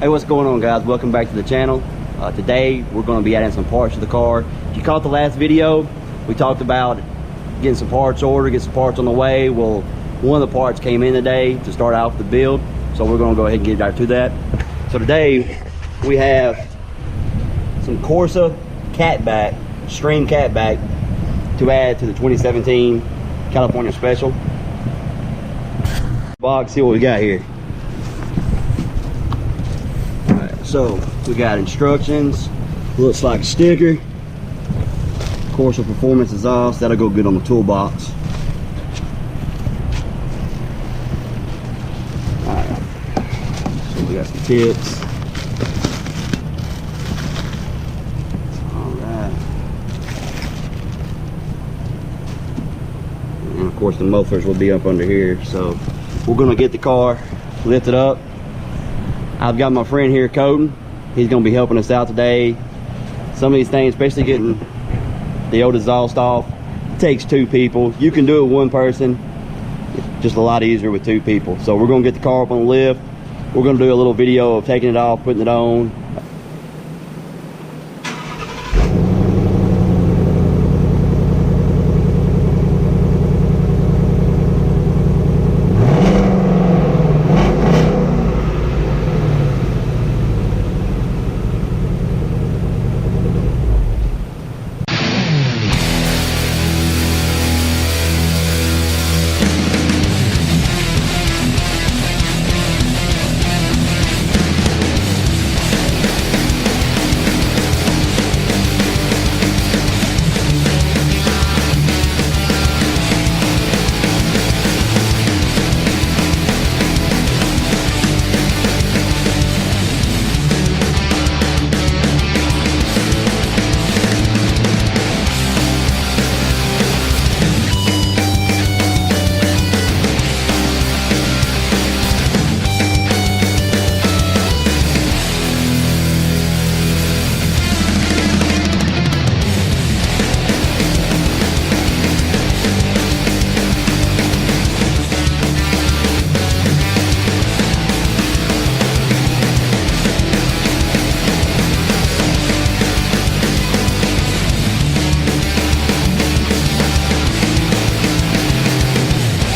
Hey, what's going on, guys? Welcome back to the channel. Today we're going to be adding some parts to the car. If you caught the last video, we talked about getting some parts ordered, get some parts on the way. Well, one of the parts came in today to start out the build, so we're going to go ahead and get right to that. So today we have some Corsa catback, stream catback, to add to the 2017 California Special. Box, see what we got here. So we got instructions, looks like a sticker, Corsa Performance exhaust, that'll go good on the toolbox. Alright, so we got some tips. Alright. And of course the mufflers will be up under here, so we're gonna get the car lifted up. I've got my friend here, Colton. He's going to be helping us out today. Some of these things, especially getting the old exhaust off, it takes two people. You can do it with one person. It's just a lot easier with two people. So we're going to get the car up on the lift. We're going to do a little video of taking it off, putting it on.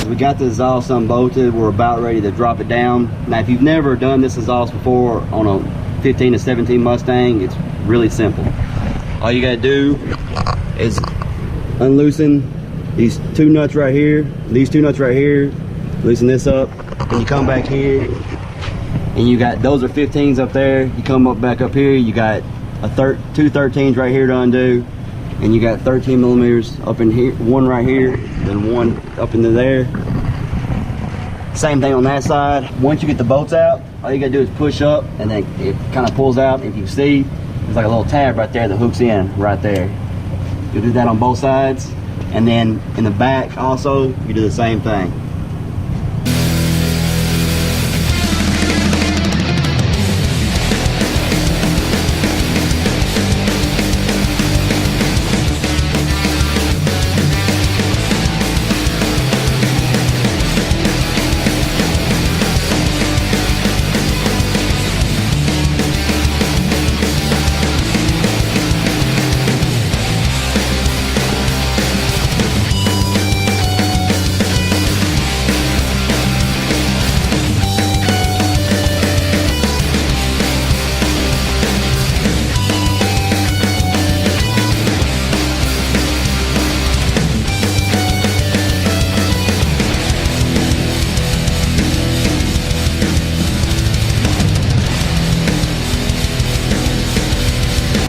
We got the exhaust unbolted. We're about ready to drop it down. Now, if you've never done this exhaust before on a 15 to 17 Mustang, it's really simple. All you gotta do is unloosen these two nuts right here, loosen this up, and you come back here, and you got, those are 15s up there. You come up back up here, you got two 13s right here to undo, and you got 13 millimeters up in here, one right here, then one up into there. Same thing on that side. Once you get the bolts out, all you gotta do is push up, and then it kind of pulls out. If you see, there's like a little tab right there that hooks in right there. You'll do that on both sides, and then in the back also, you do the same thing.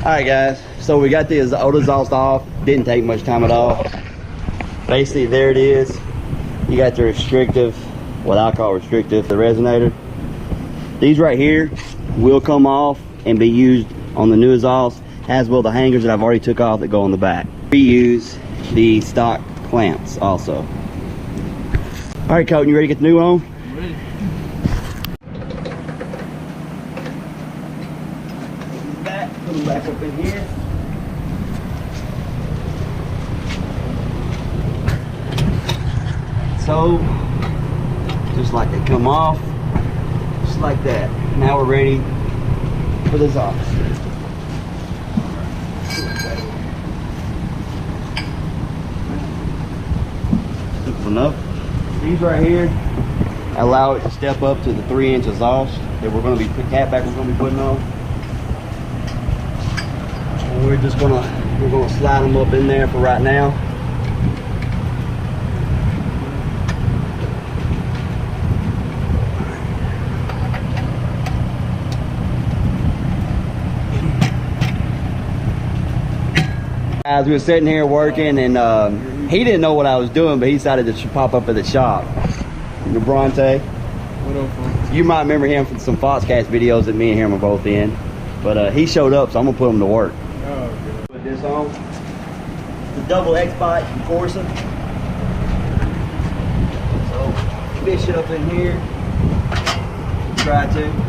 Alright guys, so we got the old exhaust off. Didn't take much time at all. Basically, there it is. You got the restrictive, what I call restrictive, the resonator. These right here will come off and be used on the new exhaust, as well the hangers that I've already took off that go on the back. We use the stock clamps also. Alright Colton, you ready to get the new on? I'm ready. Put them back up in here. So, just like they come off, just like that. Now we're ready for the exhaust. Simple enough. These right here allow it to step up to the 3-inch exhaust that we're going to be catback we're going to be putting on. And we're going to slide them up in there for right now. As we were sitting here working, and he didn't know what I was doing, but he decided to pop up at the shop. Bronte. What up, folks? You might remember him from some Foxcast videos that me and him are both in. But he showed up, so I'm gonna put him to work. Oh, good. Put this on. The double X-Bike Corsa. So fish it up in here. Try to.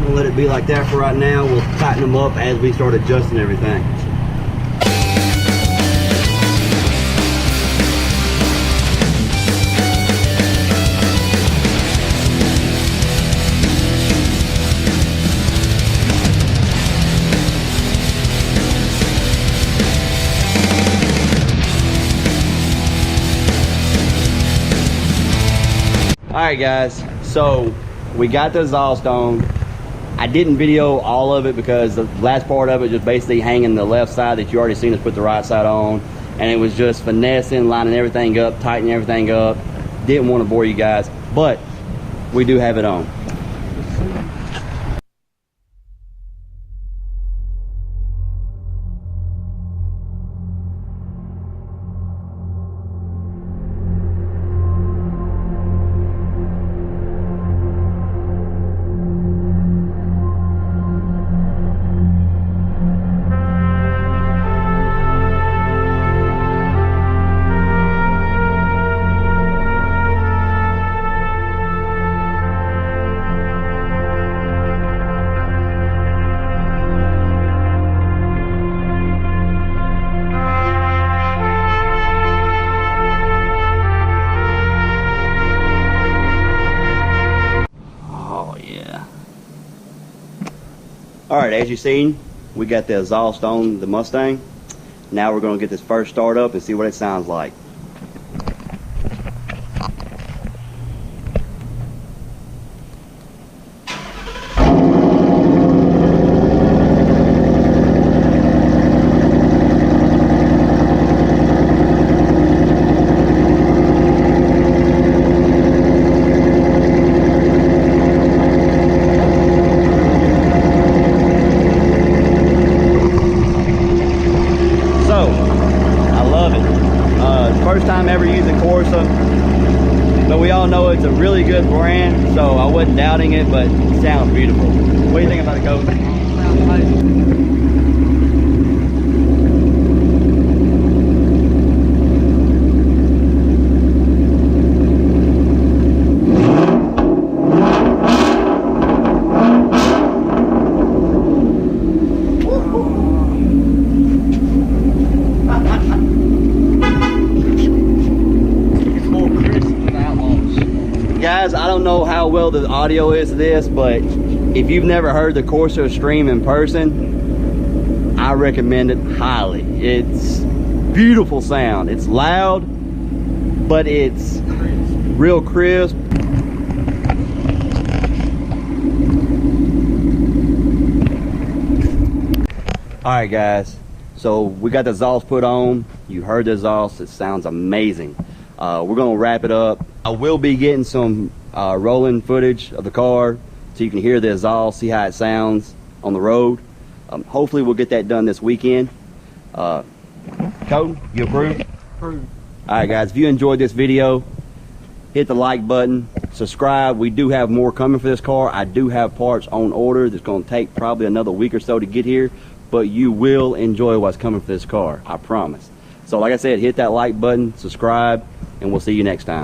We'll let it be like that for right now. We'll tighten them up as we start adjusting everything. Alright guys, so we got the exhaust on. I didn't video all of it because the last part of it just basically hanging the left side that you already seen us put the right side on, and it was just finessing, lining everything up, tightening everything up. Didn't want to bore you guys, but we do have it on. Alright, as you've seen, we got the exhaust on the Mustang. Now we're going to get this first start up and see what it sounds like. First time ever using Corsa, but we all know it's a really good brand, so I wasn't doubting it, but it sounds beautiful. What do you think about it, Coach? Sounds nice. Guys, I don't know how well the audio is to this, but if you've never heard the Corsa stream in person, I recommend it highly. It's beautiful sound. It's loud, but it's real crisp. Alright guys, so we got the exhaust put on. You heard the exhaust, it sounds amazing. We're gonna wrap it up. I will be getting some rolling footage of the car so you can hear the exhaust, see how it sounds on the road. Hopefully we'll get that done this weekend. Cody, you approve? Approve. Alright guys, if you enjoyed this video, hit the like button, subscribe. We do have more coming for this car. I do have parts on order that's going to take probably another week or so to get here, but you will enjoy what's coming for this car, I promise. So like I said, hit that like button, subscribe, and we'll see you next time.